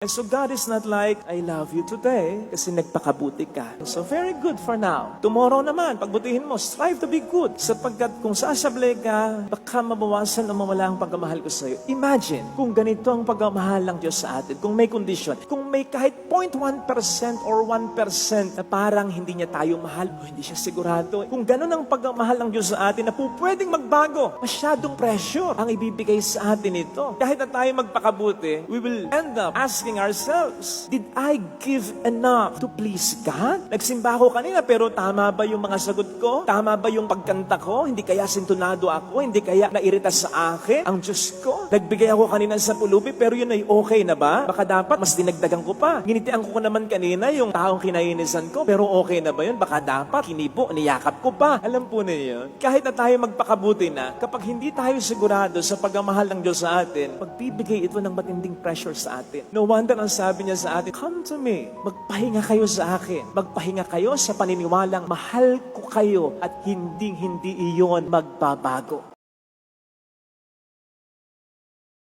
And so God is not like, I love you today kasi nagpakabuti ka. So very good for now. Tomorrow naman, pagbutihin mo, strive to be good. Sapagkat kung sasablay ka, baka mabawasan o mawala ang pagmamahal ko sa iyo. Imagine kung ganito ang pagmamahal ng Diyos sa atin. Kung may condition, kung may kahit 0.1% or 1% na parang hindi niya tayo mahal o hindi siya sigurado. Kung ganun ang pagmamahal ng Diyos sa atin na po pwedeng magbago, masyadong pressure ang ibibigay sa atin ito. Kahit na tayo magpakabuti, we will end up asking ourselves, did I give enough to please God? Nagsimba ako kanina pero tama ba yung mga sagot ko? Tama ba yung pagkanta ko? Hindi kaya sintonado ako? Hindi kaya nairita sa akin ang Diyos ko? Nagbigay ako kanina sa pulubi pero yun ay okay na ba? Baka dapat mas dinagdagan ko pa. Ginitian ko naman kanina yung taong kinainisan ko pero okay na ba yun? Baka dapat kinipo, niyakap ko pa. Alam po na yun. Kahit na tayo magpakabuti na, kapag hindi tayo sigurado sa pagmamahal ng Diyos sa atin, magbibigay ito ng matinding pressure sa atin. No wonder ang sabi niya sa atin, come to me, magpahinga kayo sa akin. Magpahinga kayo sa paniniwalang mahal ko kayo at hindi iyon magbabago.